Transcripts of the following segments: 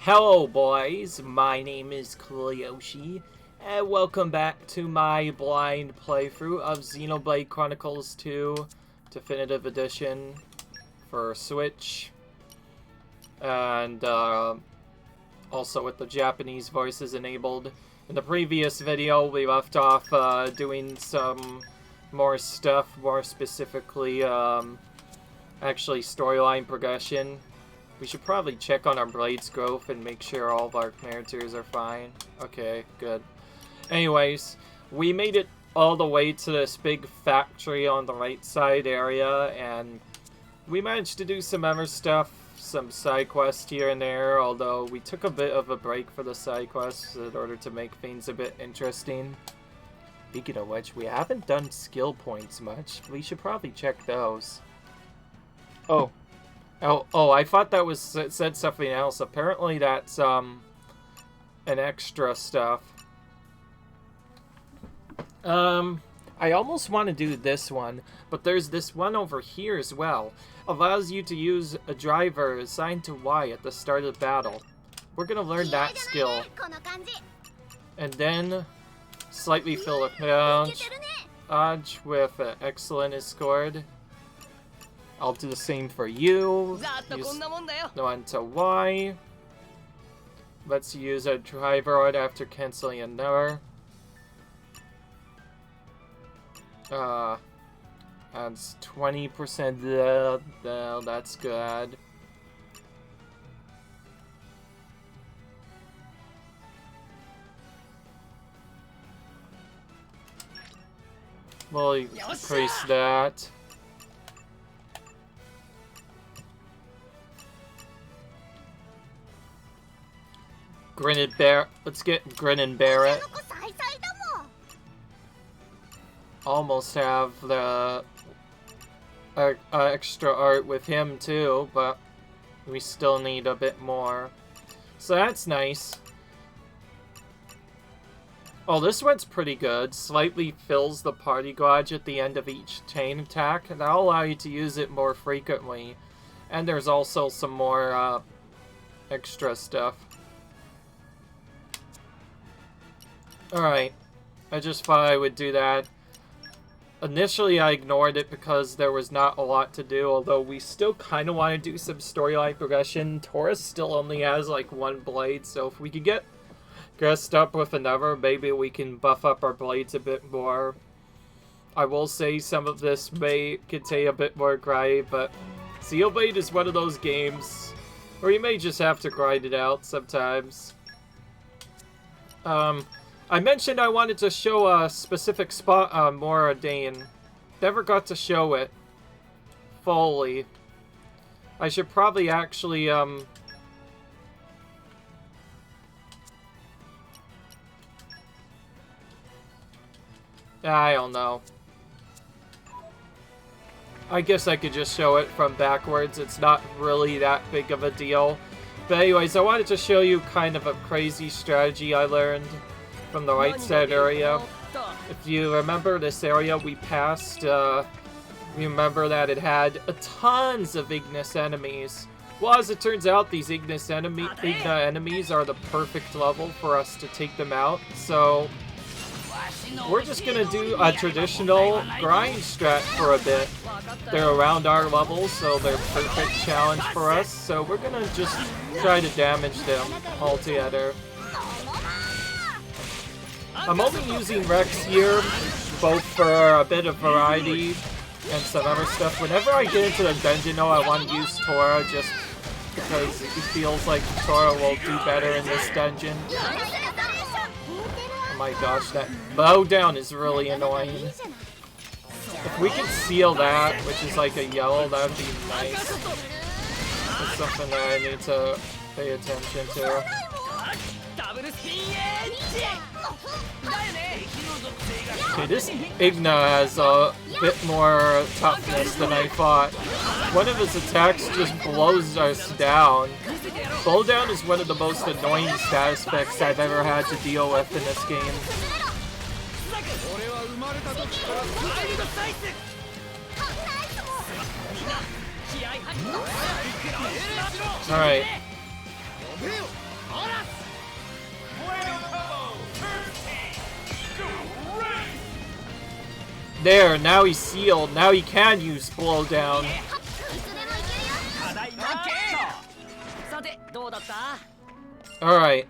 Hello boys, my name is Koyoshi, and welcome back to my blind playthrough of Xenoblade Chronicles 2 Definitive Edition for Switch, and also with the Japanese voices enabled. In the previous video, we left off doing some more stuff, more specifically, actually storyline progression. We should probably check on our Blade's growth and make sure all of our characters are fine. Okay, good. Anyways, we made it all the way to this big factory on the right side area, and we managed to do some other stuff, some side quests here and there, although we took a bit of a break for the side quests in order to make things a bit interesting. Speaking of which, we haven't done skill points much. We should probably check those. Oh, I thought that was said something else. Apparently that's an extra stuff. I almost want to do this one, but there's this one over here as well. Allows you to use a driver assigned to Y at the start of the battle. We're gonna learn that skill. And then slightly fill a dodge with excellent is scored. I'll do the same for you. Use the one to Y. Let's use a driver after canceling another. Adds 20% there. That's good. We'll increase that. Grin and bear. Let's get Grin and bear it. Almost have the extra art with him too, but we still need a bit more. So that's nice. Oh, this one's pretty good. Slightly fills the party gauge at the end of each chain attack, and that'll allow you to use it more frequently. And there's also some more extra stuff. Alright, I just thought I would do that. Initially I ignored it because there was not a lot to do, although we still kind of want to do some storyline progression. Taurus still only has like one blade, so if we could get dressed up with another, maybe we can buff up our blades a bit more. I will say some of this may contain a bit more grind, but Xenoblade is one of those games where you may just have to grind it out sometimes. I mentioned I wanted to show a specific spot on Mora Dane. Never got to show it fully. I should probably actually, I don't know. I guess I could just show it from backwards. It's not really that big of a deal. But anyways, I wanted to show you kind of a crazy strategy I learned from the right side area. If you remember this area we passed, remember that it had tons of Ignis enemies. Well, as it turns out, these Ignis enemies are the perfect level for us to take them out, so we're just gonna do a traditional grind strat for a bit. They're around our level, so they're perfect challenge for us, so we're gonna just try to damage them all together. I'm only using Rex here, both for a bit of variety and some other stuff. Whenever I get into the dungeon, though, I want to use Tora just because it feels like Tora will do better in this dungeon. Oh my gosh, that bow down is really annoying. If we could seal that, which is like a yellow, that would be nice. It's something that I need to pay attention to. Okay, this Igna has a bit more toughness than I thought. One of his attacks just blows us down. Blowdown is one of the most annoying stat effects I've ever had to deal with in this game. Alright. There, now he's sealed. Now he can use blow down. Alright.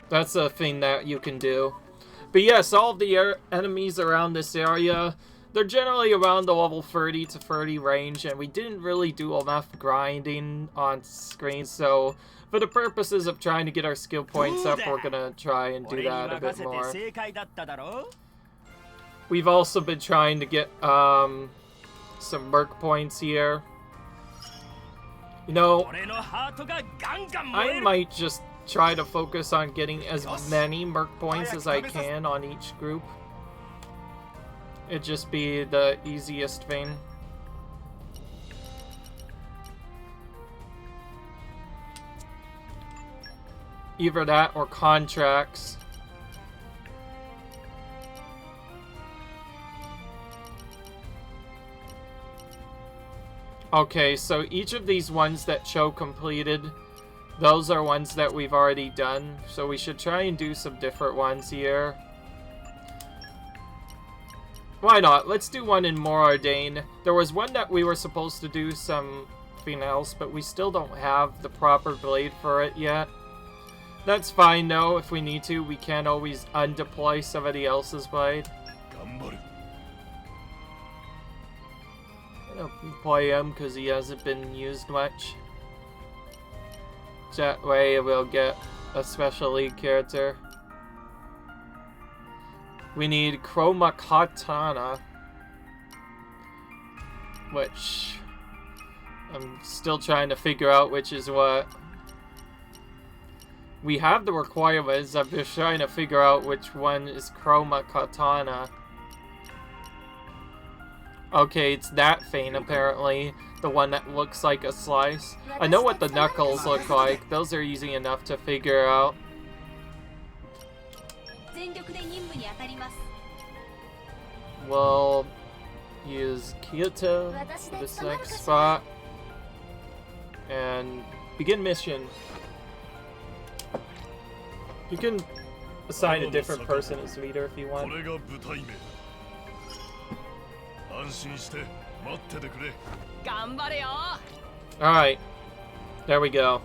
That's a thing that you can do. But yes, all of the enemies around this area, they're generally around the level 30 to 30 range, and we didn't really do enough grinding on screen, so for the purposes of trying to get our skill points up, we're gonna try and do that a bit more. We've also been trying to get some merc points here. You know, I might just try to focus on getting as many merc points as I can on each group. It'd just be the easiest thing. Either that or contracts. Okay, so each of these ones that Cho completed, those are ones that we've already done. So we should try and do some different ones here. Why not? Let's do one in Morardain. There was one that we were supposed to do something else, but we still don't have the proper blade for it yet. That's fine though. If we need to, we can always undeploy somebody else's blade. I don't deploy him because he hasn't been used much. That way we'll get a special league character. We need Chroma Katana, which I'm still trying to figure out which is what. We have the requirements, I'm just trying to figure out which one is Chroma Katana. Okay, it's that thing apparently, the one that looks like a slice. I know what the knuckles look like, those are easy enough to figure out. We'll use Kyoto for this next spot. And begin mission. You can assign a different person as leader if you want. Alright. There we go.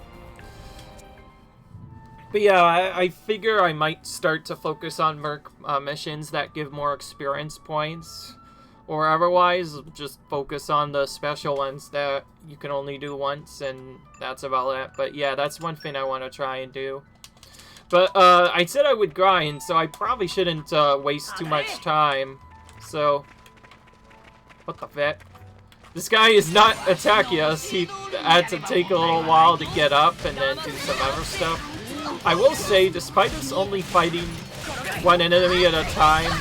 But yeah, I figure I might start to focus on merc missions that give more experience points. Or otherwise, just focus on the special ones that you can only do once, and that's about it. But yeah, that's one thing I want to try and do. But I said I would grind, so I probably shouldn't waste too much time. So, what the vet? This guy is not attacking us. He had to take a little while to get up and then do some other stuff. I will say, despite us only fighting one enemy at a time,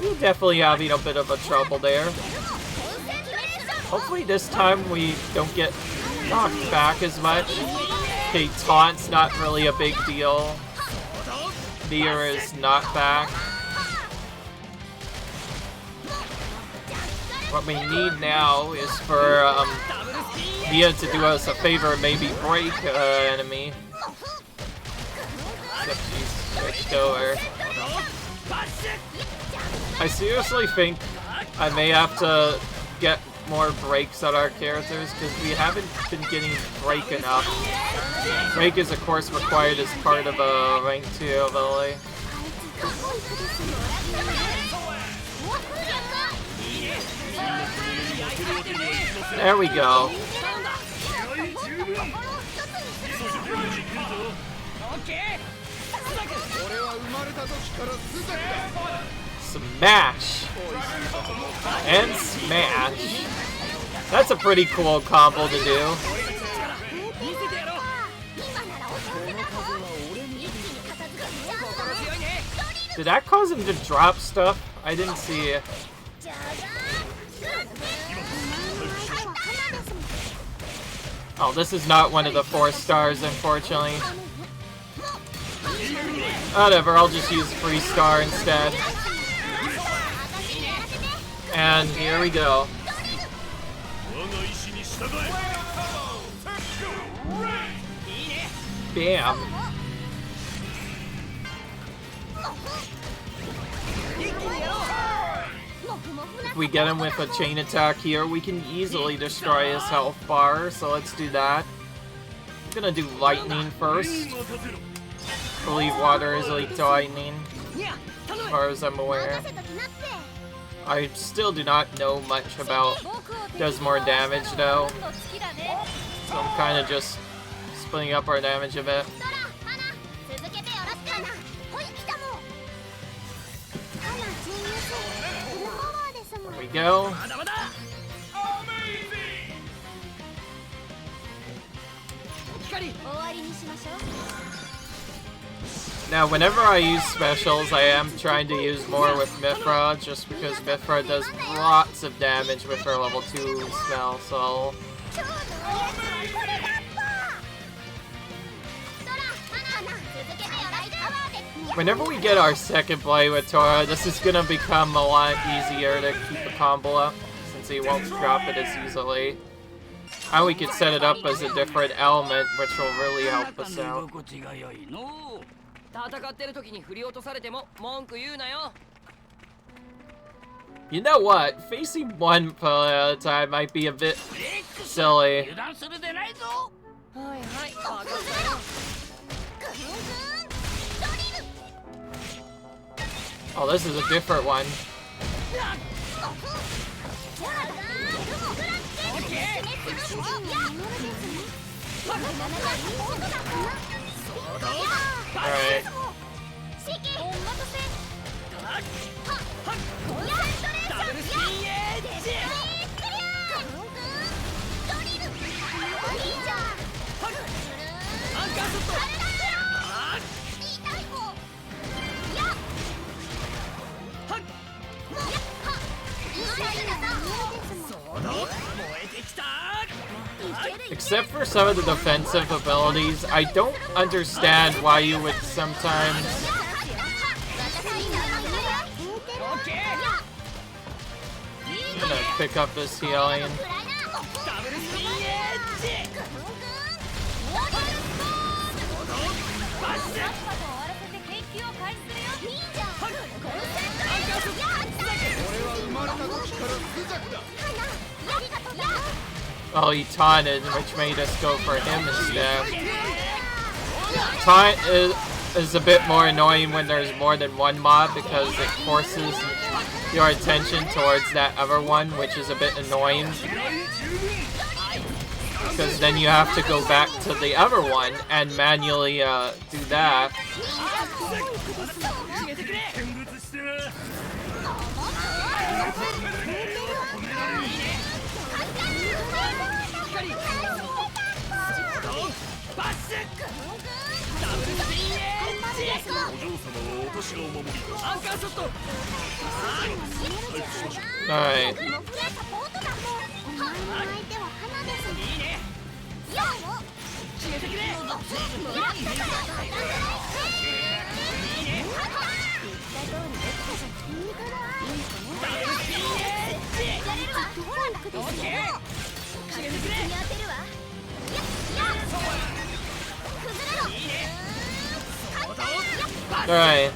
we're definitely having a bit of a trouble there. Hopefully this time we don't get knocked back as much. Okay, taunt's not really a big deal. Nier is not back. What we need now is for Nia to do us a favor and maybe break enemy. Except she's switched over. I seriously think I may have to get more breaks on our characters because we haven't been getting break enough. Break is of course required as part of a rank 2 ability. There we go. Smash! And smash! That's a pretty cool combo to do. Did that cause him to drop stuff? I didn't see it. Oh, this is not one of the 4 stars, unfortunately. Whatever, I'll just use free star instead. And here we go. Bam. we get him with a chain attack here, we can easily destroy his health bar, so let's do that. I'm gonna do lightning first. I believe water is weak to lightning, as far as I'm aware. I still do not know much about does more damage though, so I'm kind of just splitting up our damage a bit. There we go. Now, whenever I use specials, I am trying to use more with Mithra, just because Mithra does lots of damage with her level 2 spell, so... Whenever we get our second play with Tora, this is gonna become a lot easier to keep the combo up, since he won't drop it as easily. And we could set it up as a different element, which will really help us out. You know what? Facing one player at a time might be a bit silly. Oh, this is a different one. Alright. Except for some of the defensive abilities, I don't understand why you would sometimes... I'm gonna pick up this healing. Oh, he taunted, which made us go for him instead. Taunt is a bit more annoying when there's more than one mob because it forces your attention towards that other one, which is a bit annoying. Because then you have to go back to the other one and manually do that. Alright. Alright.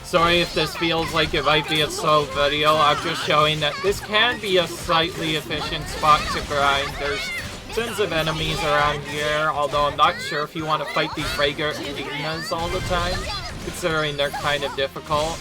Sorry if this feels like it might be a slow video, I'm just showing that this can be a slightly efficient spot to grind. There's tons of enemies around here, although I'm not sure if you want to fight these regular arenas all the time, considering they're kind of difficult.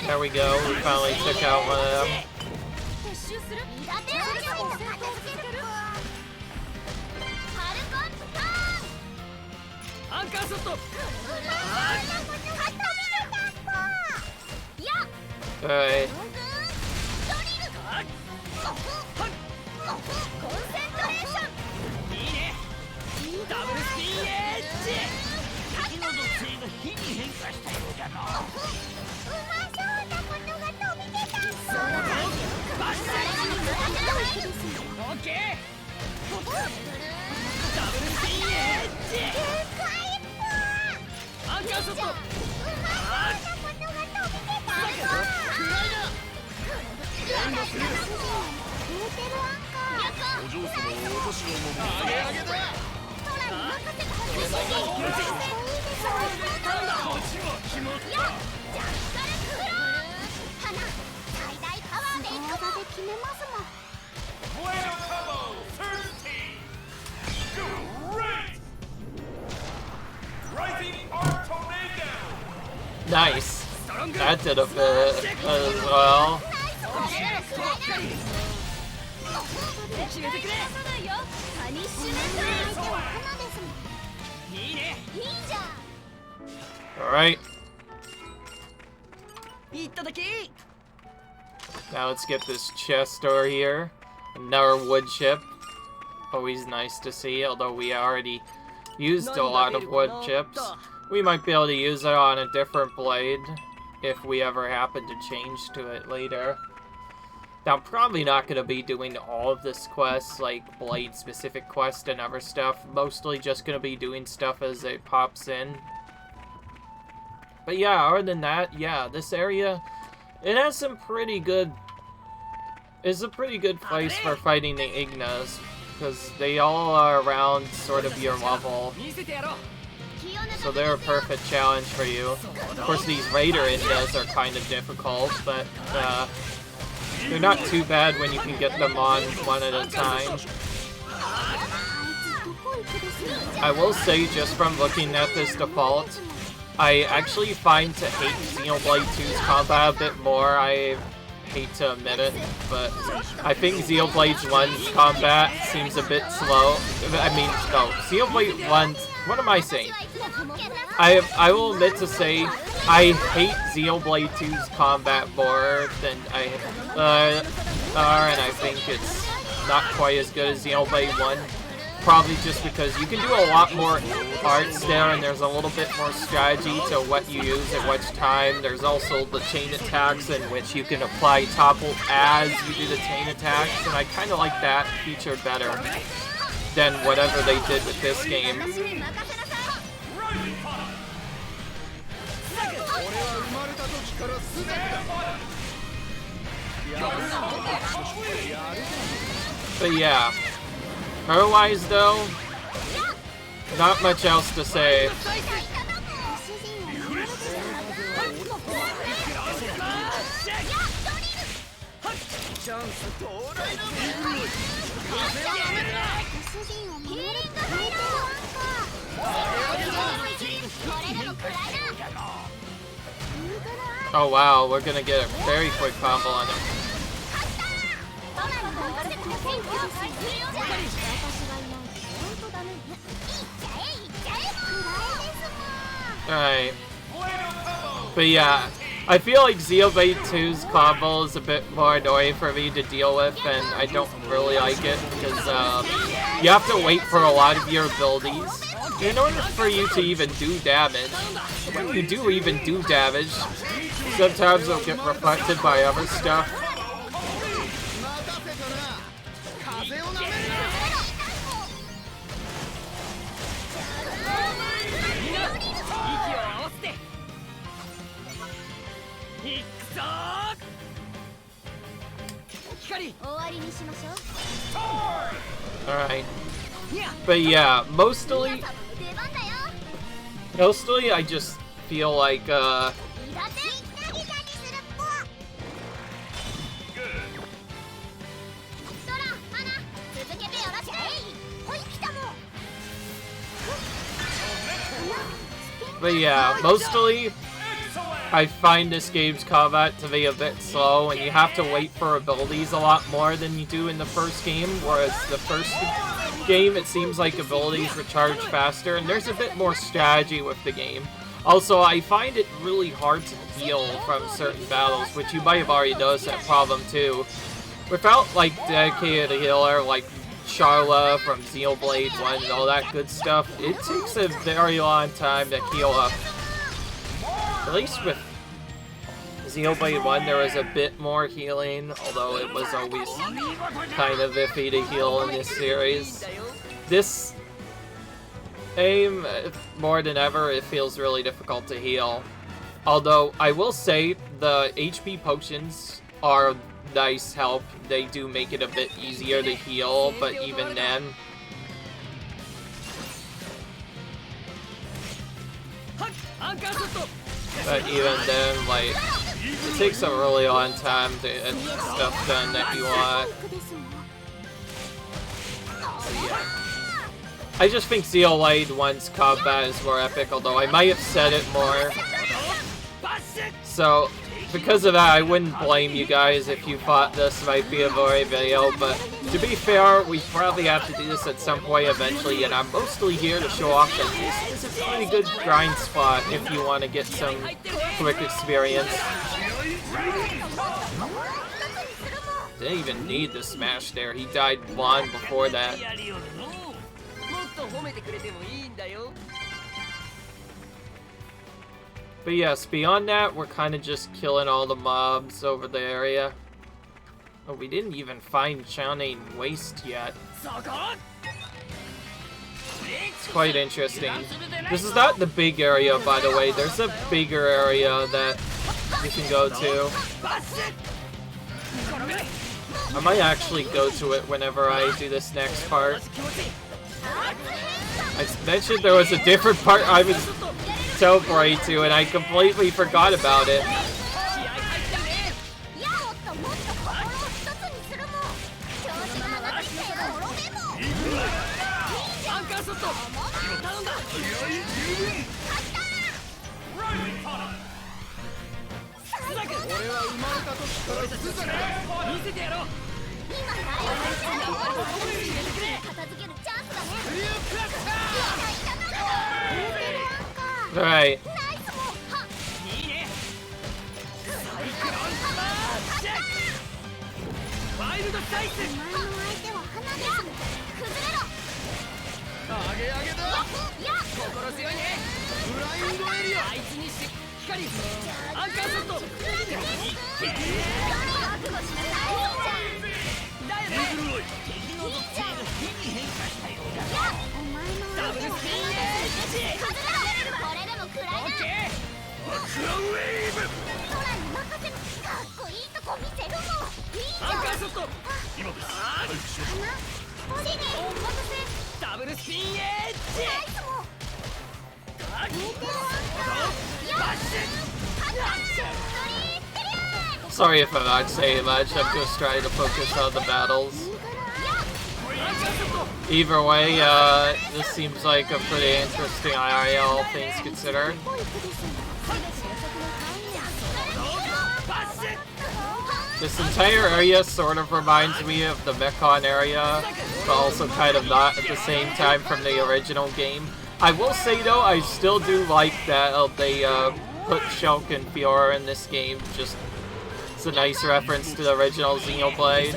There we go, we finally took out one of them. Alright. Nice. That did a bit as well. Alright. Now let's get this chest door here. Another wood chip. Always nice to see, although we already used a lot of wood chips. We might be able to use it on a different blade if we ever happen to change to it later. Now, I'm probably not going to be doing all of this quest, like blade-specific quest and other stuff. Mostly just going to be doing stuff as it pops in. But yeah, other than that, yeah, this area, it has some pretty good... It's a pretty good place for fighting the Ignas, because they all are around sort of your level. So they're a perfect challenge for you. Of course, these Raider Ignas are kind of difficult, but they're not too bad when you can get them on one at a time. I will say, just from looking at this default, I actually find to hate Xenoblade 2's combat a bit more. I hate to admit it, but I think Xenoblade 1's combat seems a bit slow. I mean, no, Xenoblade 1's... What am I saying? I will admit to say I hate Xenoblade 2's combat more than and I think it's not quite as good as Xenoblade 1. Probably just because you can do a lot more arts there, and there's a little bit more strategy to what you use at which time. There's also the chain attacks in which you can apply topple as you do the chain attacks, and I kind of like that feature better than whatever they did with this game. But yeah. Otherwise, though, not much else to say. Oh wow, we're gonna get a very quick combo on him. Alright. But yeah, I feel like Xenoblade 2's combo is a bit more annoying for me to deal with, and I don't really like it, because you have to wait for a lot of your abilities in order for you to even do damage. When you do even do damage, sometimes it'll get reflected by other stuff. Alright. But yeah, mostly I just feel like, But yeah, mostly I find this game's combat to be a bit slow, and you have to wait for abilities a lot more than you do in the first game, whereas the first game, it seems like abilities recharge faster, and there's a bit more strategy with the game. Also, I find it really hard to heal from certain battles, which you might have already noticed that problem too. Without, like, dedicated healer, like Charla from Xenoblade 1 and all that good stuff, it takes a very long time to heal up. At least with Xenoblade 1, there was a bit more healing, although it was always kind of iffy to heal in this series. This game, more than ever, it feels really difficult to heal. Although, I will say, the HP potions are nice help. They do make it a bit easier to heal, but even then... But even then, like, it takes a really long time to get stuff done that you want. So, yeah. I just think Xenoblade 1's combat is more epic, although I might have said it more. So, because of that, I wouldn't blame you guys if you thought this might be a boring video, but to be fair, we probably have to do this at some point eventually, and I'm mostly here to show off that this is a pretty good grind spot if you want to get some quick experience. Didn't even need the smash there, he died long before that. But yes, beyond that, we're kind of just killing all the mobs over the area. Oh, we didn't even find Shining Waste yet. It's quite interesting. This is not the big area, by the way. There's a bigger area that you can go to. I might actually go to it whenever I do this next part. I mentioned there was a different part I was teleporting to, and I completely forgot about it. Alright. Sorry if I'm not saying much, I'm just trying to focus on the battles. Either way, this seems like a pretty interesting area, all things considered. This entire area sort of reminds me of the Mekon area, but also kind of not at the same time from the original game. I will say though, I still do like that they put Shulk and Fiora in this game. Just, it's a nice reference to the original Xenoblade.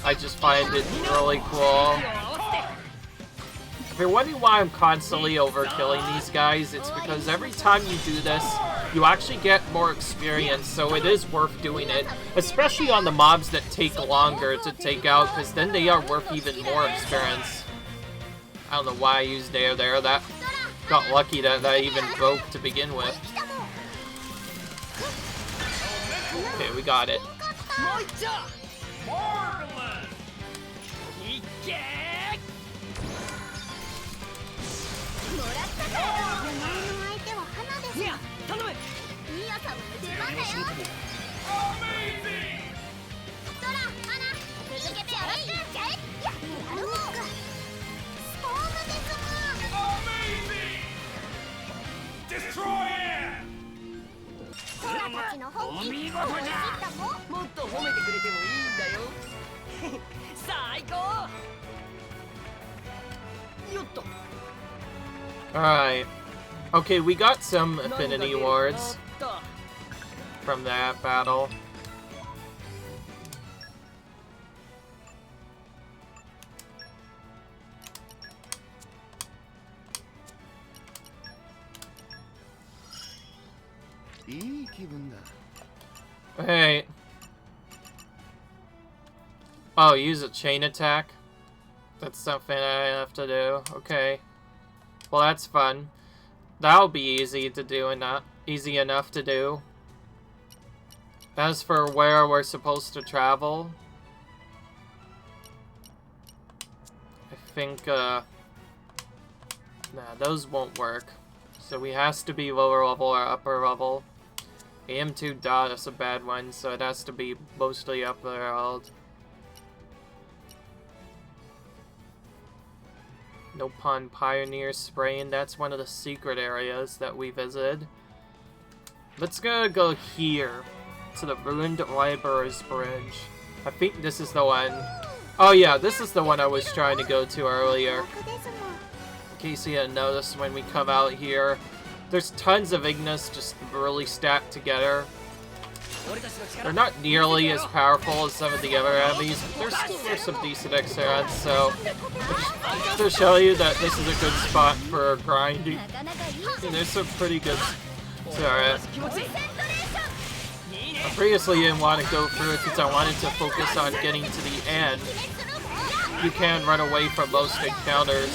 I just find it really cool. If you're wondering why I'm constantly overkilling these guys, it's because every time you do this, you actually get more experience, so it is worth doing it. Especially on the mobs that take longer to take out, because then they are worth even more experience. I don't know why I used air there, that got lucky that I even broke to begin with. Okay, we got it. Alright. Okay, we got some affinity wards from that battle. Hey. Oh, use a chain attack? That's something I have to do. Okay. Well, that's fun. That'll be easy to do and not easy enough to do. As for where we're supposed to travel, I think, nah, those won't work. So we has to be lower level or upper level. AM2 dot is a bad one, so it has to be mostly upper level. No Pun Pioneer Sprain, that's one of the secret areas that we visited. Let's go here, to the Ruined Library's Bridge. I think this is the one. Oh yeah, this is the one I was trying to go to earlier. In case you didn't notice, when we come out here, there's tons of Ignis just really stacked together. They're not nearly as powerful as some of the other enemies, but there's some decent XRs, so just to show you that this is a good spot for grinding. And there's some pretty good XRs. I previously didn't want to go through it because I wanted to focus on getting to the end. You can run away from most encounters.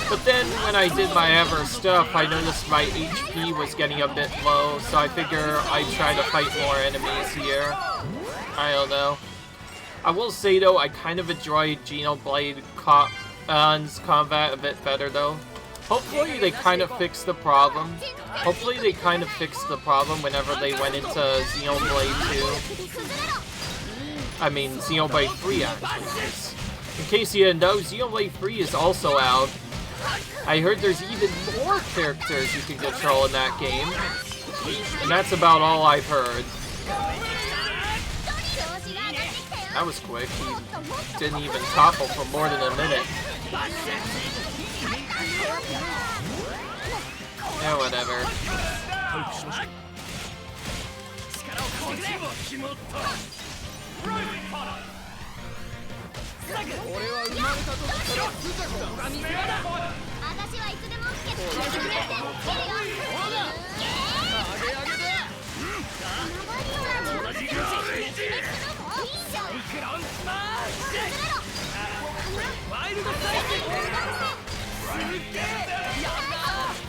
But then, when I did my ever stuff, I noticed my HP was getting a bit low, so I figure I'd try to fight more enemies here. I don't know. I will say though, I kind of enjoyed Xenoblade combat a bit better though. Hopefully they kind of fixed the problem. Hopefully they kind of fixed the problem whenever they went into Xenoblade 2. I mean, Xenoblade 3 actually. In case you didn't know, Xenoblade 3 is also out. I heard there's even more characters you can control in that game. And that's about all I've heard. That was quick. He didn't even topple for more than a minute. Yeah, whatever.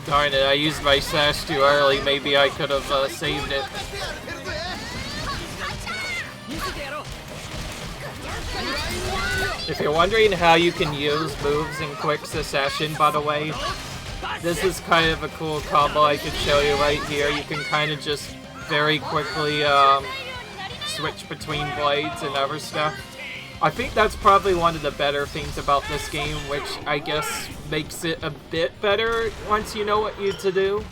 Darn it, I used my sash too early. Maybe I could have saved it. If you're wondering how you can use moves in quick succession, by the way, this is kind of a cool combo I can show you right here. You can kind of just very quickly switch between blades and other stuff. I think that's probably one of the better things about this game, which I guess makes it a bit better once you know what you to do.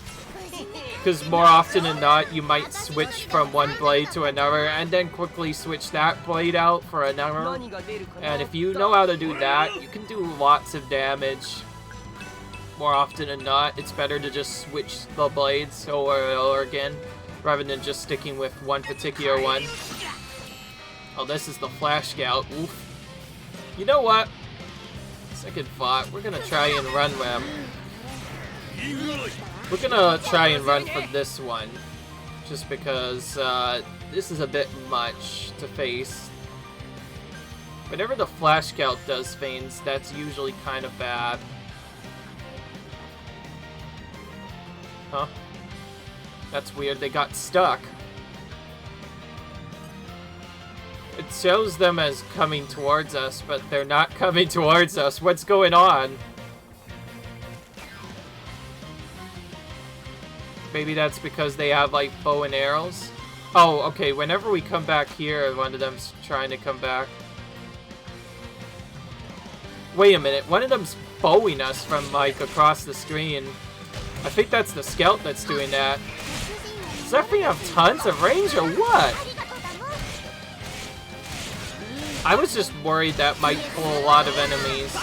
Because more often than not, you might switch from one blade to another and then quickly switch that blade out for another. And if you know how to do that, you can do lots of damage. More often than not, it's better to just switch the blades over and over again, rather than just sticking with one particular one. Oh, this is the Flash Scout. Oof. You know what? Second thought, we're gonna try and run them. We're gonna try and run for this one, just because this is a bit much to face. Whenever the Flash Scout does things, that's usually kind of bad. Huh? That's weird, they got stuck. It shows them as coming towards us, but they're not coming towards us. What's going on? Maybe that's because they have, like, bow and arrows? Oh, okay, whenever we come back here, one of them's trying to come back. Wait a minute, one of them's bowing us from, like, across the screen. I think that's the scout that's doing that. Does that thing have tons of range, or what? I was just worried that might pull a lot of enemies.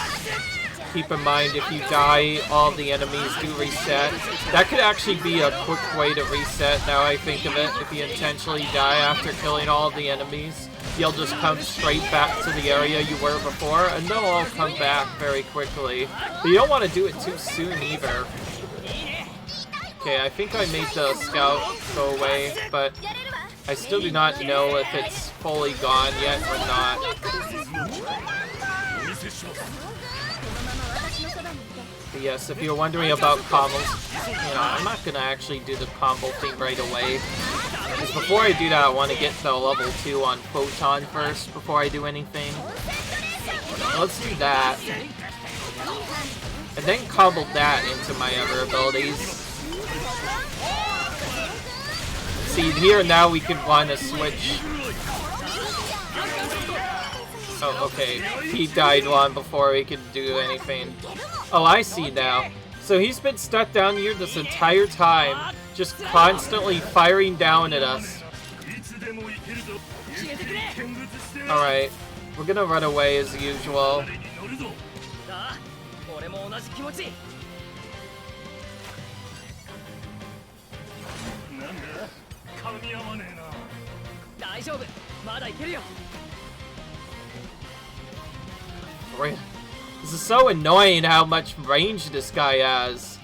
keep in mind if you die, all the enemies do reset. That could actually be a quick way to reset, now I think of it. If you intentionally die after killing all the enemies, you'll just come straight back to the area you were before, and they'll all come back very quickly. But you don't want to do it too soon either. Okay, I think I made the scout go away, but I still do not know if it's fully gone yet or not. But yes, if you're wondering about combos, you know, I'm not gonna actually do the combo thing right away. Because before I do that, I want to get to level 2 on Photon first before I do anything. Let's do that. And then combo that into my other abilities. See, here now we can want to switch. Oh, okay. He died long before he could do anything. Oh, I see now. So he's been stuck down here this entire time, just constantly firing down at us. Alright, we're gonna run away as usual. This is so annoying how much range this guy has.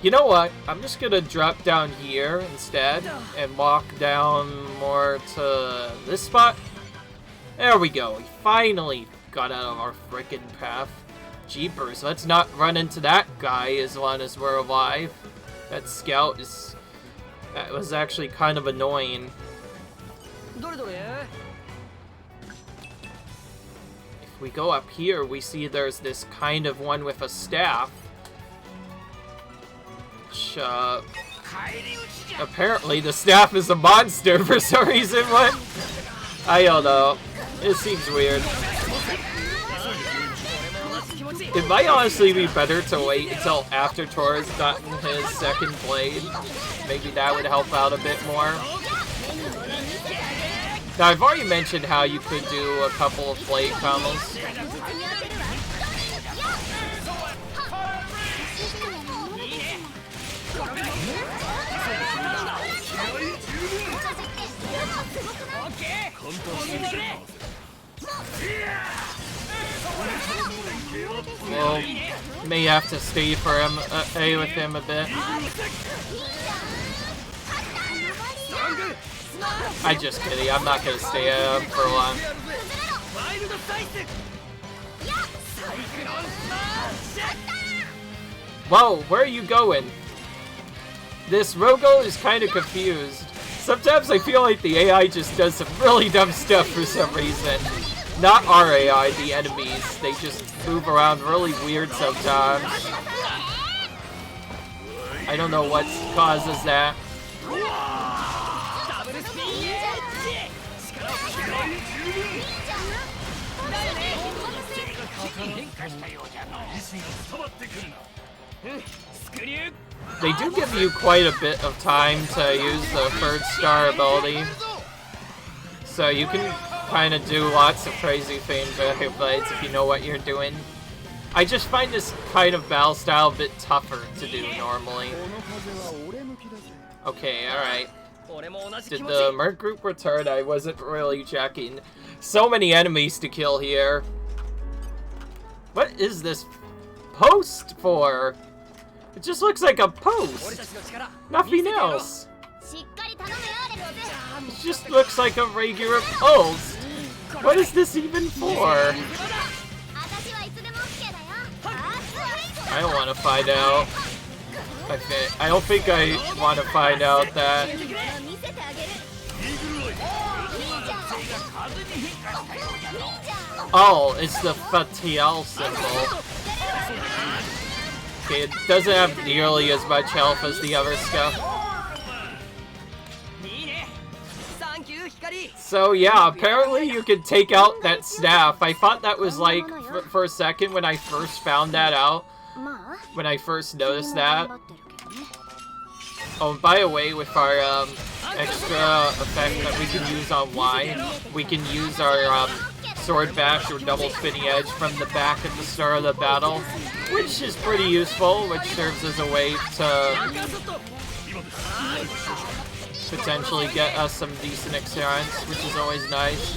You know what? I'm just gonna drop down here instead and walk down more to this spot. There we go. We finally got out of our frickin' path. Jeepers, let's not run into that guy as long as we're alive. That scout is... that was actually kind of annoying. If we go up here, we see there's this kind of one with a staff. Which, apparently the staff is a monster for some reason. What? I don't know. It seems weird. It might honestly be better to wait until after Tora's gotten his second blade. Maybe that would help out a bit more. Now, I've already mentioned how you could do a couple of blade combos. Well, may have to stay for him, stay with him a bit. I'm just kidding. I'm not gonna stay for long. Whoa, where are you going? This Rogo is kind of confused. Sometimes I feel like the AI just does some really dumb stuff for some reason. Not our AI, the enemies. They just move around really weird sometimes. I don't know what causes that. They do give you quite a bit of time to use the third star ability. So you can kind of do lots of crazy things with your blades if you know what you're doing. I just find this kind of battle style a bit tougher to do normally. Okay, alright. Did the Merc group return? I wasn't really checking. So many enemies to kill here. What is this post for? It just looks like a post. Nothing else. It just looks like a regular post. What is this even for? I don't want to find out. Okay, I don't think I want to find out that. Oh, it's the Fatial symbol. Okay, it doesn't have nearly as much health as the other stuff. So yeah, apparently you can take out that staff. I thought that was like, for a second when I first found that out, when I first noticed that. Oh, and by the way, with our extra effect that we can use on Y, we can use our sword bash or double spinning edge from the back at the start of the battle, which is pretty useful, which serves as a way to potentially get us some decent experience, which is always nice.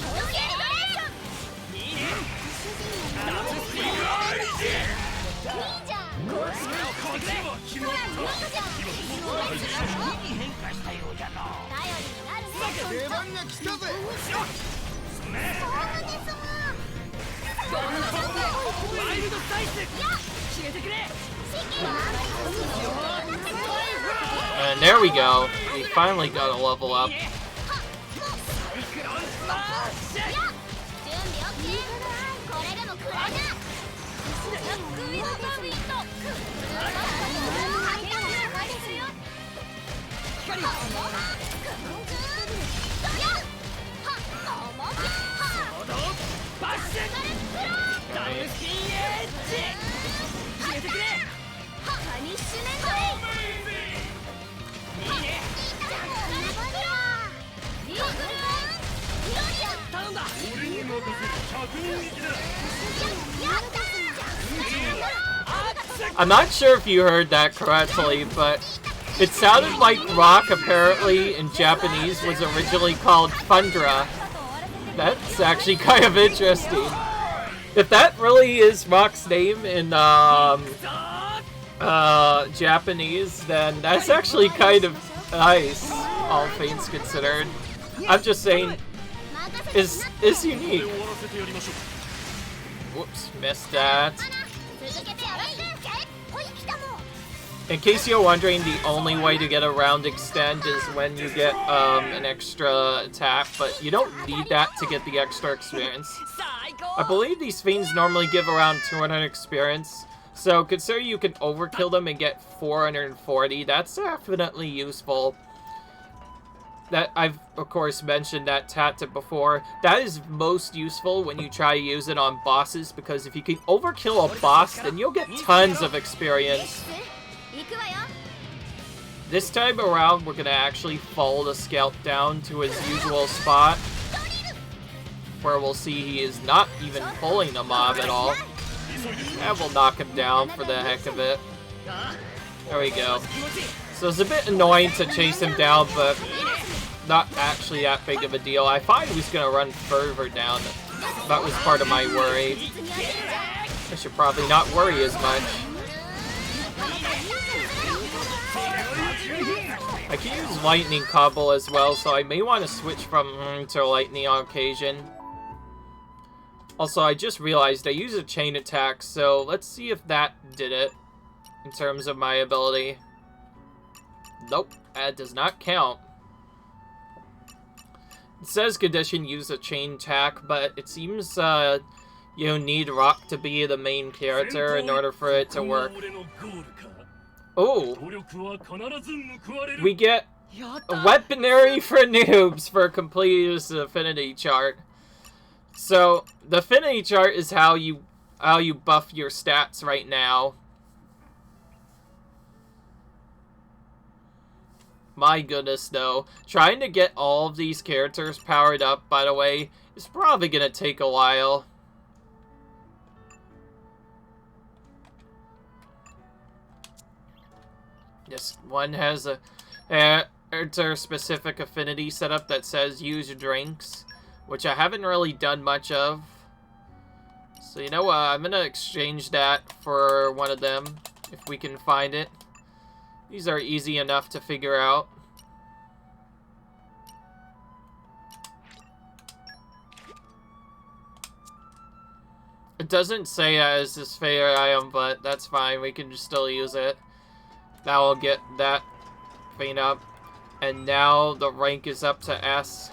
And there we go. We finally got a level up. I'm not sure if you heard that correctly, but it sounded like rock apparently in Japanese was originally called Fundra. That's actually kind of interesting. If that really is rock's name in Japanese, then that's actually kind of nice, all things considered. I'm just saying, is unique. Whoops, missed that. In case you're wondering, the only way to get around extend is when you get an extra attack, but you don't need that to get the extra experience. I believe these fiends normally give around 200 experience, so consider you can overkill them and get 440. That's definitely useful. That I've, of course, mentioned that tactic before. That is most useful when you try to use it on bosses, because if you can overkill a boss, then you'll get tons of experience. This time around, we're gonna actually follow the scout down to his usual spot, where we'll see he is not even pulling a mob at all. And we'll knock him down for the heck of it. There we go. So it's a bit annoying to chase him down, but not actually that big of a deal. I thought he was gonna run further down. That was part of my worry. I should probably not worry as much. I can use lightning combo as well, so I may want to switch from to lightning on occasion. Also, I just realized I use a chain attack, so let's see if that did it in terms of my ability. Nope, that does not count. It says condition use a chain attack, but it seems you need Rock to be the main character in order for it to work. Oh, we get a weaponry for noobs for completing this Affinity Chart. So the Affinity Chart is how you buff your stats right now. My goodness, though, trying to get all of these characters powered up, by the way, is probably gonna take a while. This one has a character-specific affinity setup that says use drinks, which I haven't really done much of. So you know what, I'm gonna exchange that for one of them, if we can find it. These are easy enough to figure out. It doesn't say as his favorite item, but that's fine, we can just still use it. Now I'll get that thing up. And now the rank is up to S.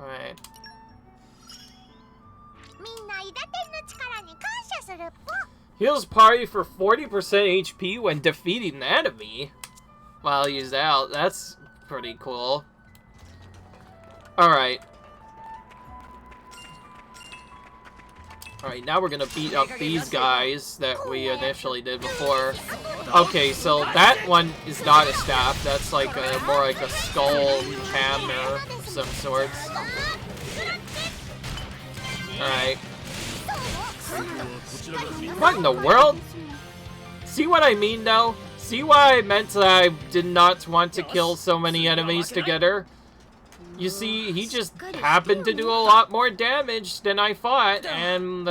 Alright. Heals party for 40% HP when defeating an enemy while he's out. That's pretty cool. Alright. Alright, now we're gonna beat up these guys that we initially did before. Okay, so that one is not a staff. That's like more like a skull hammer of some sorts. Alright. What in the world? See what I mean, though? See why I meant that I did not want to kill so many enemies together? You see, he just happened to do a lot more damage than I thought, and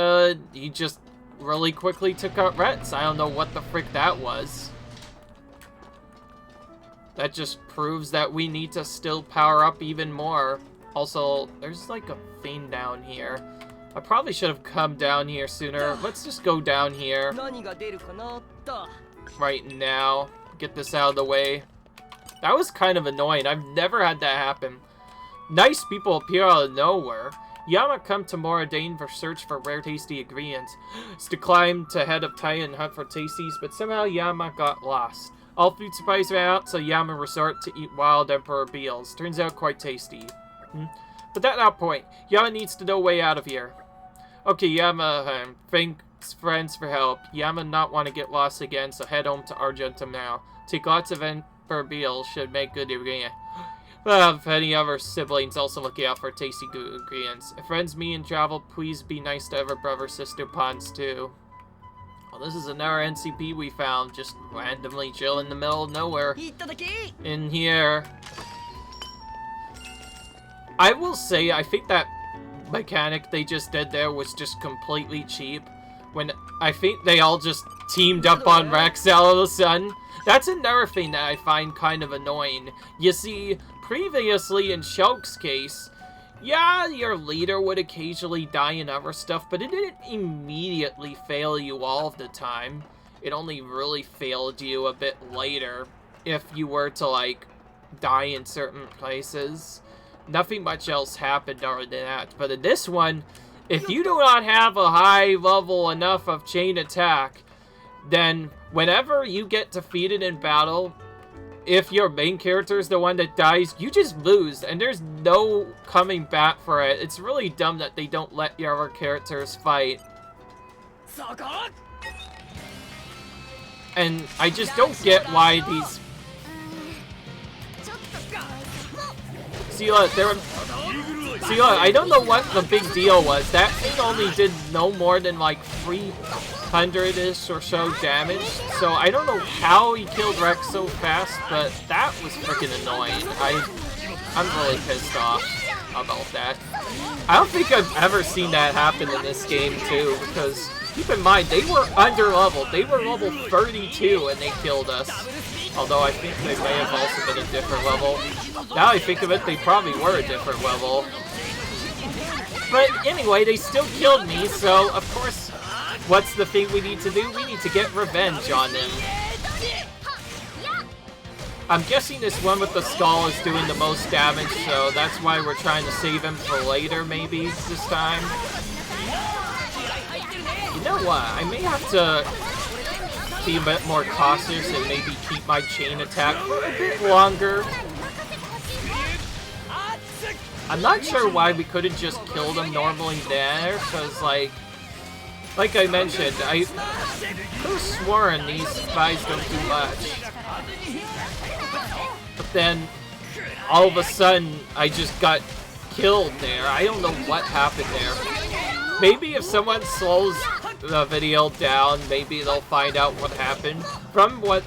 he just really quickly took out Rets. I don't know what the frick that was. That just proves that we need to still power up even more. Also, there's like a thing down here. I probably should have come down here sooner. Let's just go down here right now. Get this out of the way. That was kind of annoying. I've never had that happen. Nice people appear out of nowhere. Yama come to Moradane for search for rare tasty ingredients. It's to climb to head of Titan and hunt for tasties, but somehow Yama got lost. All food supplies ran out, so Yama resort to eat wild emperor beetles. Turns out quite tasty. But that's not point. Yama needs to know a way out of here. Okay, Yama, thanks friends for help. Yama not want to get lost again, so head home to Argentum now. Take lots of emperor beetles, should make good ingredients. Well, if any other siblings also looking out for tasty good ingredients. If friends meet and travel, please be nice to other brother sister ponds too. Well, this is another NCP we found, just randomly chill in the middle of nowhere. In here. I will say, I think that mechanic they just did there was just completely cheap. When I think they all just teamed up on Rex all of a sudden. That's another thing that I find kind of annoying. You see, previously in Shulk's case, yeah, your leader would occasionally die and other stuff, but it didn't immediately fail you all of the time. It only really failed you a bit later if you were to, like, die in certain places. Nothing much else happened other than that. But in this one, if you do not have a high level enough of chain attack, then whenever you get defeated in battle, if your main character is the one that dies, you just lose, and there's no coming back for it. It's really dumb that they don't let your other characters fight. And I just don't get why these... See, look, I don't know what the big deal was. That thing only did no more than like 300-ish or so damage. So I don't know how he killed Rex so fast, but that was freaking annoying. I'm really pissed off about that. I don't think I've ever seen that happen in this game too, because keep in mind, they were under-leveled. They were level 32 and they killed us. Although I think they may have also been a different level. Now I think of it, they probably were a different level. But anyway, they still killed me, so of course, what's the thing we need to do? We need to get revenge on them. I'm guessing this one with the skull is doing the most damage, so that's why we're trying to save him for later, maybe, this time. You know what? I may have to be a bit more cautious and maybe keep my chain attack for a bit longer. I'm not sure why we couldn't just kill them normally there, because like I mentioned, I could have sworn these guys don't do much. But then, all of a sudden, I just got killed there. I don't know what happened there. Maybe if someone slows the video down, maybe they'll find out what happened. From what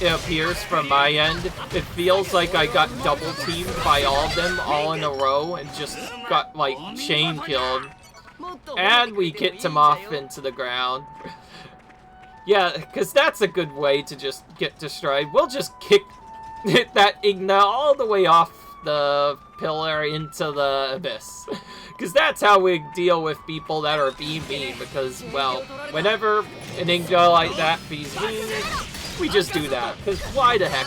it appears from my end, it feels like I got double teamed by all of them all in a row and just got like chain killed. And we kicked him off into the ground. Yeah, because that's a good way to just get destroyed. We'll just kick that Igna all the way off the pillar into the abyss. Because that's how we deal with people that are being mean. Because, well, whenever an Igna like that bees mean, we just do that. Because why the heck?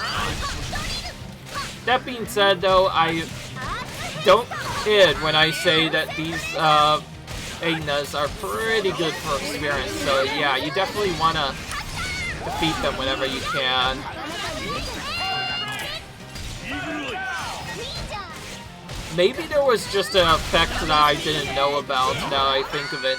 That being said, though, I don't kid when I say that these Ignas are pretty good for experience. So, yeah, you definitely want to defeat them whenever you can. Maybe there was just an effect that I didn't know about, now I think of it.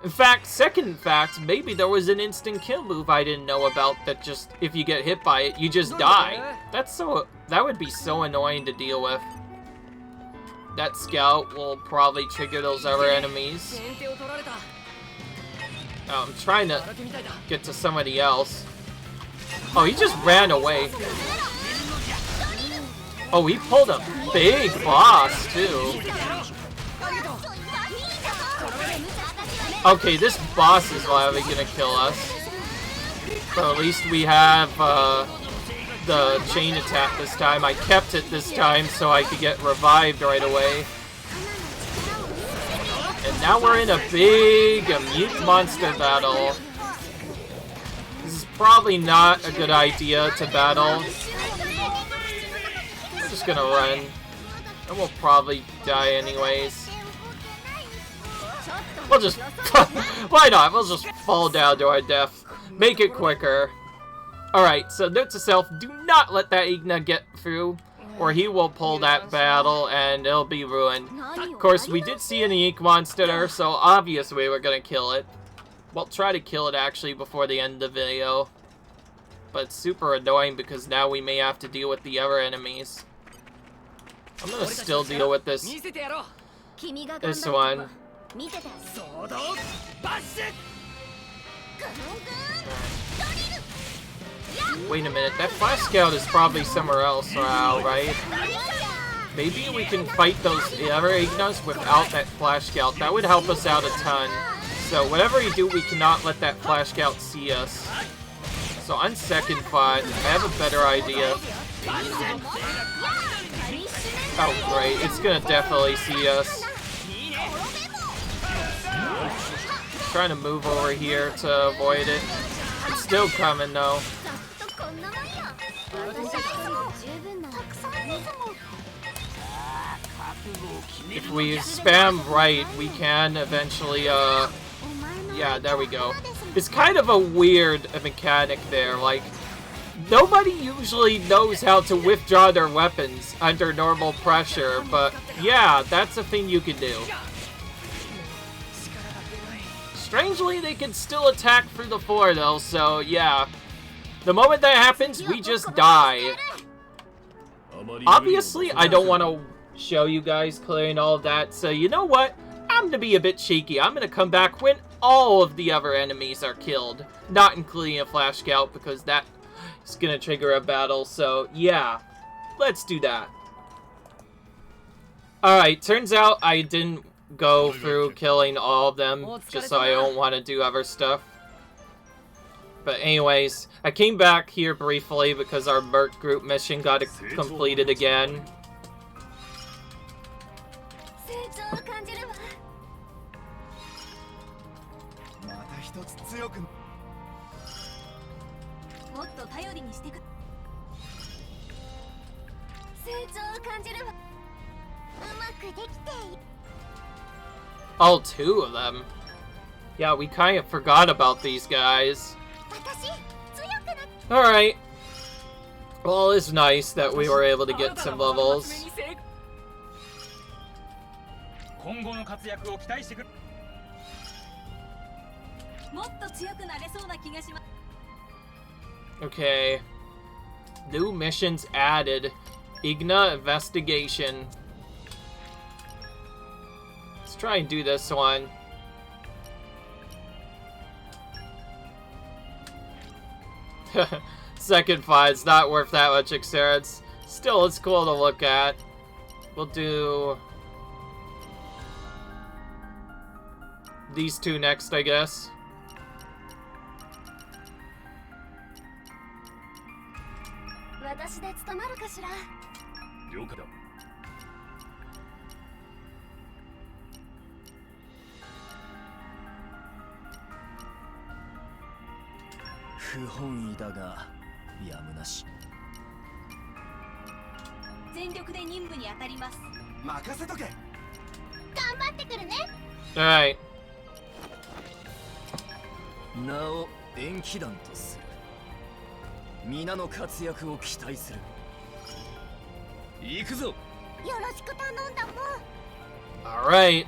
In fact, second fact, maybe there was an instant kill move I didn't know about that just, if you get hit by it, you just die. That would be so annoying to deal with. That scout will probably trigger those other enemies. I'm trying to get to somebody else. Oh, he just ran away. Oh, he pulled a big boss, too. Okay, this boss is likely gonna kill us. But at least we have the chain attack this time. I kept it this time so I could get revived right away. And now we're in a big mutant monster battle. This is probably not a good idea to battle. We're just gonna run. And we'll probably die anyways. We'll just... why not? We'll just fall down to our death. Make it quicker. Alright, so note to self, do not let that Igna get through, or he will pull that battle and it'll be ruined. Of course, we did see an Ink monster, so obviously we're gonna kill it. We'll try to kill it actually before the end of the video. But it's super annoying because now we may have to deal with the other enemies. I'm gonna still deal with this one. Wait a minute, that Flash Scout is probably somewhere else now, right? Maybe we can fight those other Ignas without that Flash Scout. That would help us out a ton. So whatever you do, we cannot let that Flash Scout see us. So on second thought, I have a better idea. Oh great, it's gonna definitely see us. Trying to move over here to avoid it. It's still coming though. If we spam right, we can eventually, yeah, there we go. It's kind of a weird mechanic there, like, nobody usually knows how to withdraw their weapons under normal pressure, but yeah, that's a thing you can do. Strangely, they can still attack through the floor though, so yeah. The moment that happens, we just die. Obviously, I don't want to show you guys clearing all of that, so you know what? I'm gonna be a bit cheeky. I'm gonna come back when all of the other enemies are killed. Not including a Flash Scout, because that is gonna trigger a battle, so yeah. Let's do that. Alright, turns out I didn't go through killing all of them, just so I don't want to do other stuff. But anyways, I came back here briefly because our Merc group mission got completed again. All two of them. Yeah, we kind of forgot about these guys. Alright. Well, it's nice that we were able to get some levels. Okay. New missions added. Igna Investigation. Let's try and do this one. Second fight, it's not worth that much experience. Still, it's cool to look at. We'll do these two next, I guess. Alright. Alright.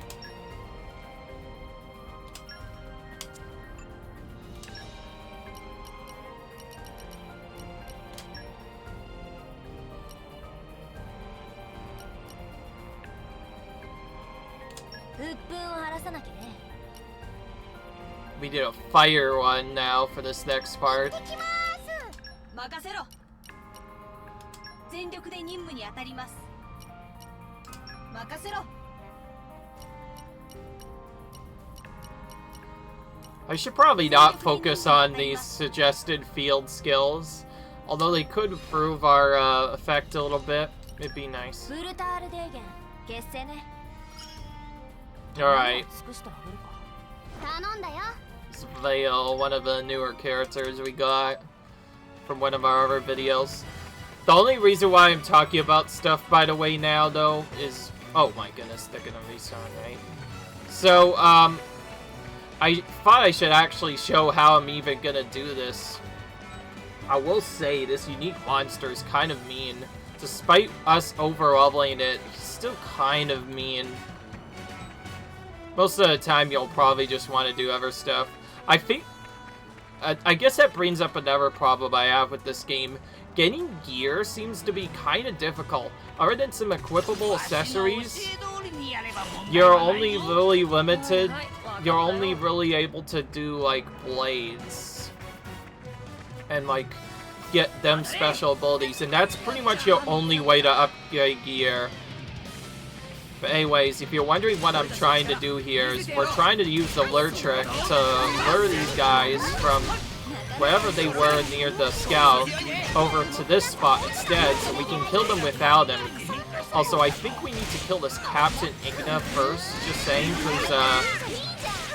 We did a fire one now for this next part. I should probably not focus on these suggested field skills, although they could improve our effect a little bit. It'd be nice. Alright. It's Vale, one of the newer characters we got from one of our other videos. The only reason why I'm talking about stuff, by the way, now, though, is... Oh my goodness, they're gonna restart, right? So, I thought I should actually show how I'm even gonna do this. I will say, this unique monster is kind of mean. Despite us over-leveling it, he's still kind of mean. Most of the time, you'll probably just want to do other stuff. I think... I guess that brings up another problem I have with this game. Getting gear seems to be kind of difficult. Other than some equipable accessories, you're only really limited. You're only really able to do, like, blades. And, like, get them special abilities. And that's pretty much your only way to upgrade gear. But anyways, if you're wondering what I'm trying to do here, is we're trying to use the lure trick to lure these guys from wherever they were near the scout over to this spot instead, so we can kill them without him. Also, I think we need to kill this Captain Igna first, just saying, because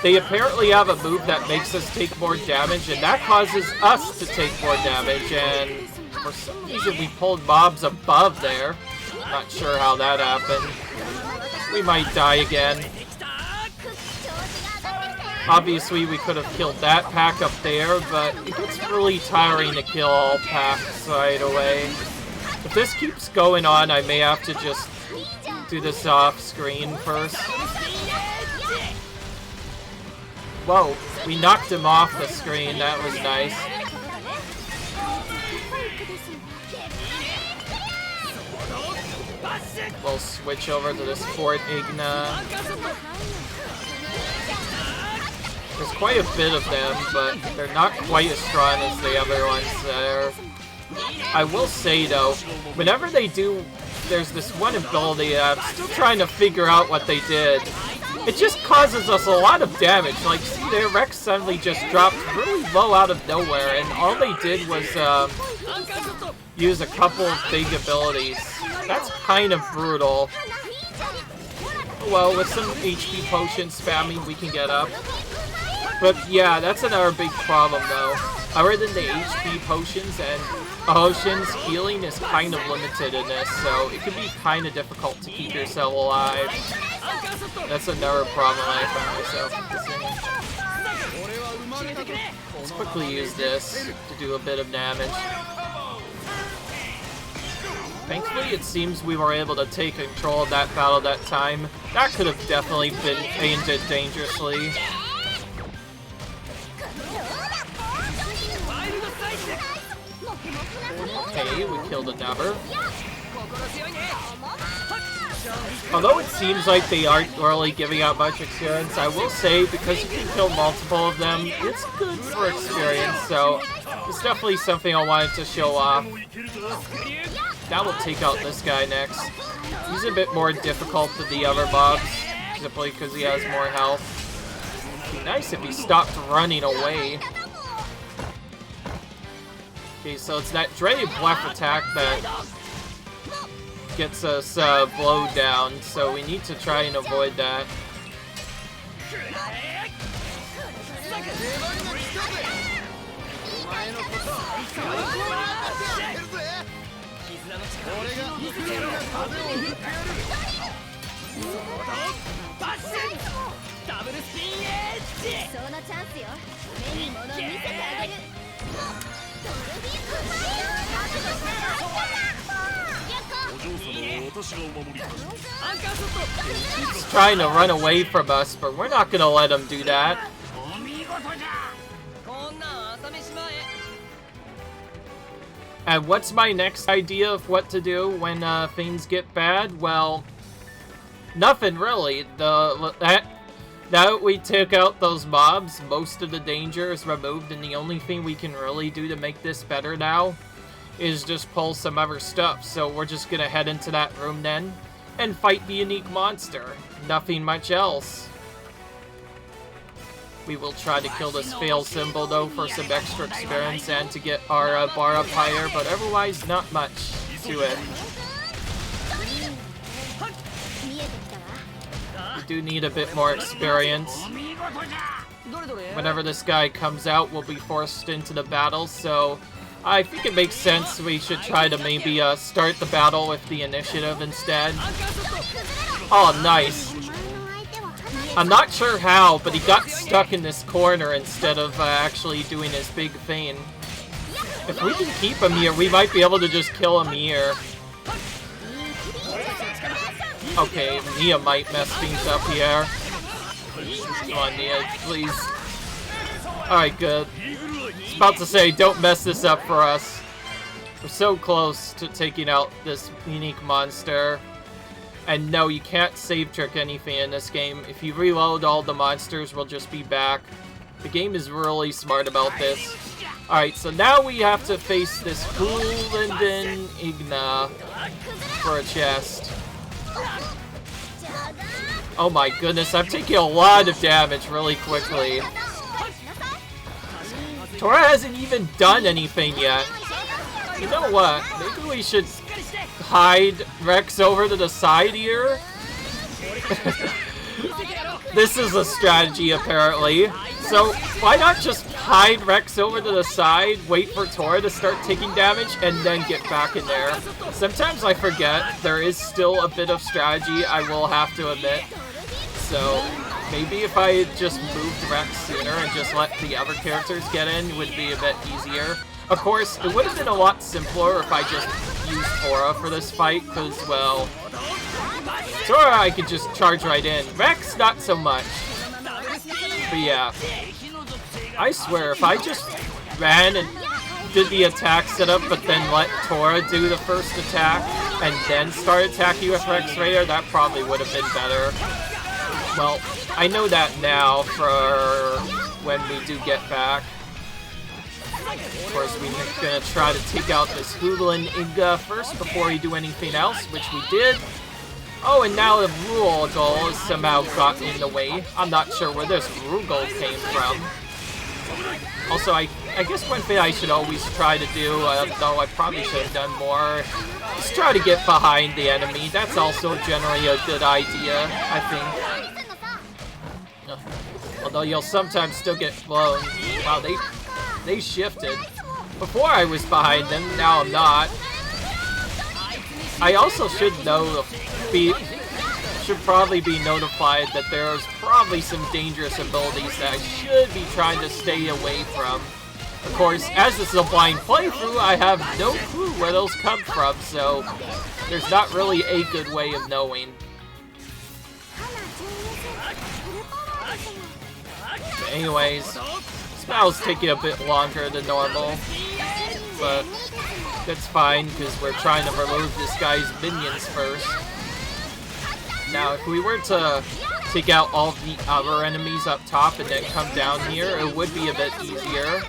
they apparently have a move that makes us take more damage, and that causes us to take more damage, and for some reason we pulled mobs above there. Not sure how that happened. We might die again. Obviously, we could have killed that pack up there, but it gets really tiring to kill all packs right away. If this keeps going on, I may have to just do this off screen first. Whoa, we knocked him off the screen. That was nice. We'll switch over to the Sport Igna. There's quite a bit of them, but they're not quite as strong as the other ones there. I will say, though, whenever they do, there's this one ability that I'm still trying to figure out what they did. It just causes us a lot of damage. Like, see there, Rex suddenly just dropped really low out of nowhere, and all they did was use a couple of big abilities. That's kind of brutal. Well, with some HP potion spamming, we can get up. But yeah, that's another big problem, though. Other than the HP potions and potions, healing is kind of limited in this, so it can be kind of difficult to keep yourself alive. That's another problem I found myself in. Let's quickly use this to do a bit of damage. Thankfully, it seems we were able to take control of that battle that time. That could have definitely been ended dangerously. Okay, we killed another. Although it seems like they aren't really giving out much experience, I will say, because you can kill multiple of them, it's good for experience, so it's definitely something I wanted to show off. Now we'll take out this guy next. He's a bit more difficult than the other mobs, simply because he has more health. It'd be nice if he stopped running away. Okay, so it's that dreaded bluff attack that gets us blowed down, so we need to try and avoid that. He's trying to run away from us, but we're not gonna let him do that. And what's my next idea of what to do when things get bad? Well, Nothing really. Now that we took out those mobs, most of the danger is removed, and the only thing we can really do to make this better now is just pull some other stuff. So we're just gonna head into that room then and fight the unique monster. Nothing much else. We will try to kill this fail symbol though for some extra experience and to get our bar up higher, but otherwise not much to it. We do need a bit more experience. Whenever this guy comes out, we'll be forced into the battle, so I think it makes sense we should try to maybe start the battle with the initiative instead. Oh, nice. I'm not sure how, but he got stuck in this corner instead of actually doing his big thing. If we can keep him here, we might be able to just kill him here. Okay, Nia might mess things up here. Come on, Nia, please. Alright, good. I was about to say, don't mess this up for us. We're so close to taking out this unique monster. And no, you can't save trick anything in this game. If you reload, all the monsters will just be back. The game is really smart about this. Alright, so now we have to face this Hoolinden Igna for a chest. Oh my goodness, I'm taking a lot of damage really quickly. Tora hasn't even done anything yet. You know what? Maybe we should hide Rex over to the side here? This is a strategy, apparently. So, why not just hide Rex over to the side, wait for Tora to start taking damage, and then get back in there? Sometimes I forget there is still a bit of strategy, I will have to admit. So, maybe if I just moved Rex sooner and just let the other characters get in, would be a bit easier. Of course, it would have been a lot simpler if I just used Tora for this fight, because, well, Tora I could just charge right in. Rex, not so much. But yeah, I swear, if I just ran and did the attack setup, but then let Tora do the first attack, and then start attacking with Rex Raider, that probably would have been better. Well, I know that now for when we do get back. Of course, we're gonna try to take out this Hoolinden Igna first before we do anything else, which we did. Oh, and now the Rugal has somehow got in the way. I'm not sure where this Rugal came from. Also, I guess one thing I should always try to do, though I probably should have done more, is try to get behind the enemy. That's also generally a good idea, I think. Although you'll sometimes still get blown. Wow, they shifted. Before I was behind them, now I'm not. I also should probably be notified that there's probably some dangerous abilities that I should be trying to stay away from. Of course, as this is a blind playthrough, I have no clue where those come from, so there's not really a good way of knowing. But anyways, this battle's taking a bit longer than normal, but that's fine because we're trying to remove this guy's minions first. Now, if we were to take out all the other enemies up top and then come down here, it would be a bit easier.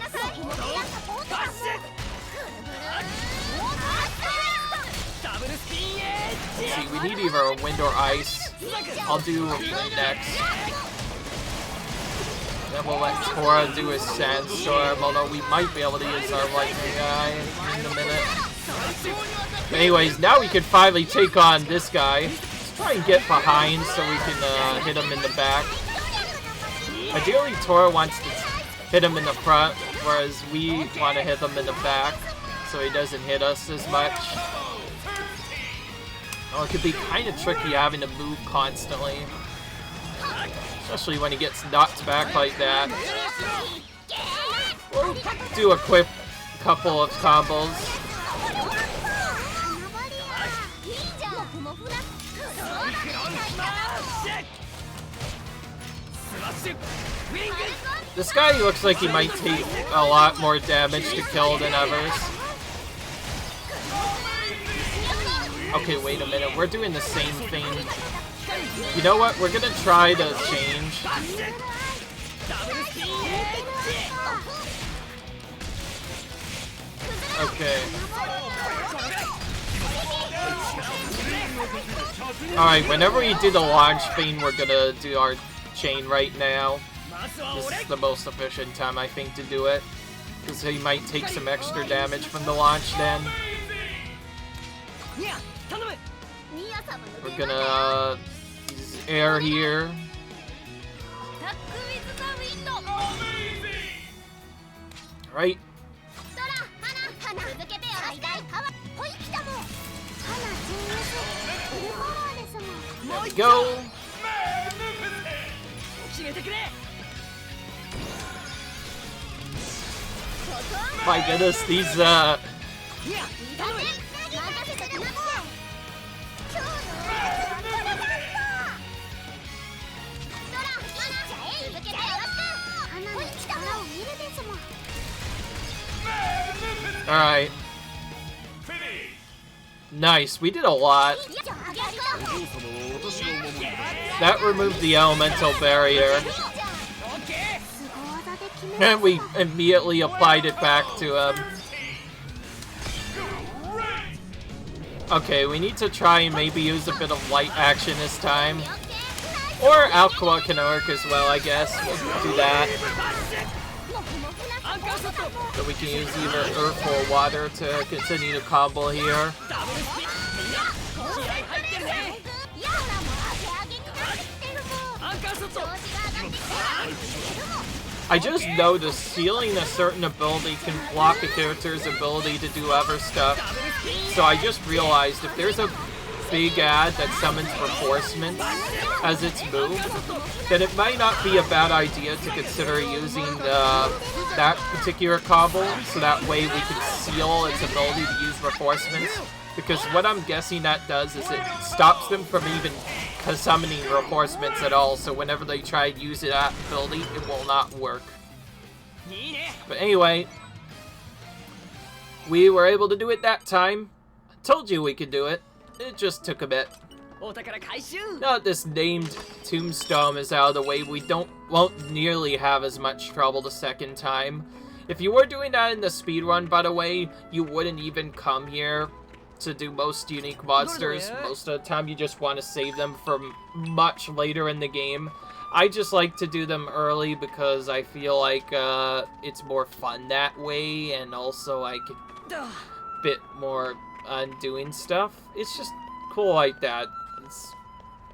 Let's see, we need either a wind or ice. I'll do wind next. Then we'll let Tora do his sandstorm, although we might be able to use our lightning guy in a minute. But anyways, now we can finally take on this guy. Let's try and get behind so we can hit him in the back. Ideally, Tora wants to hit him in the front, whereas we want to hit him in the back so he doesn't hit us as much. Oh, it could be kind of tricky having to move constantly. Especially when he gets knocked back like that. We'll do a quick couple of combos. This guy looks like he might take a lot more damage to kill than others. Okay, wait a minute. We're doing the same thing You know what? We're gonna try to change. Okay. Alright, whenever we do the launch thing, we're gonna do our chain right now. This is the most efficient time, I think, to do it. Because he might take some extra damage from the launch then. We're gonna use air here. Right. There we go. My goodness, these Alright. Nice, we did a lot. That removed the elemental barrier. And we immediately applied it back to him. Okay, we need to try and maybe use a bit of light action this time. Or Aqua can work as well, I guess. We'll do that. So we can use either Earth or Water to continue to combo here. I just noticed healing a certain ability can block a character's ability to do other stuff. So I just realized if there's a big ad that summons reinforcements as its move, then it might not be a bad idea to consider using that particular combo, so that way we can seal its ability to use reinforcements. Because what I'm guessing that does is it stops them from even summoning reinforcements at all, so whenever they try to use that ability, it will not work. But anyway, we were able to do it that time. I told you we could do it. It just took a bit. Now that this named tombstone is out of the way, we won't nearly have as much trouble the second time. If you were doing that in the speedrun, by the way, you wouldn't even come here to do most unique monsters. Most of the time you just want to save them for much later in the game. I just like to do them early because I feel like it's more fun that way, and also I get a bit more on doing stuff. It's just cool like that. It's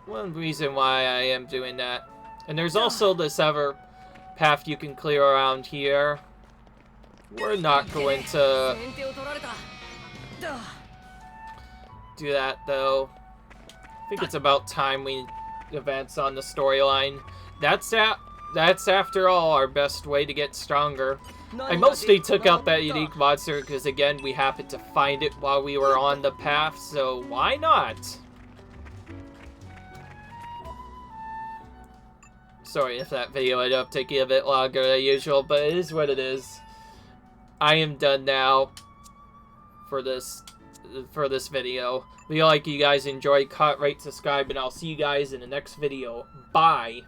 one reason why I am doing that. And there's also this other path you can clear around here. We're not going to do that though. I think it's about time we advance on the storyline. That's after all our best way to get stronger. I mostly took out that unique monster because again we happened to find it while we were on the path, so why not? Sorry if that video ended up taking a bit longer than usual, but it is what it is. I am done now for this video. If you like, you guys enjoy, comment, rate, subscribe, and I'll see you guys in the next video. Bye!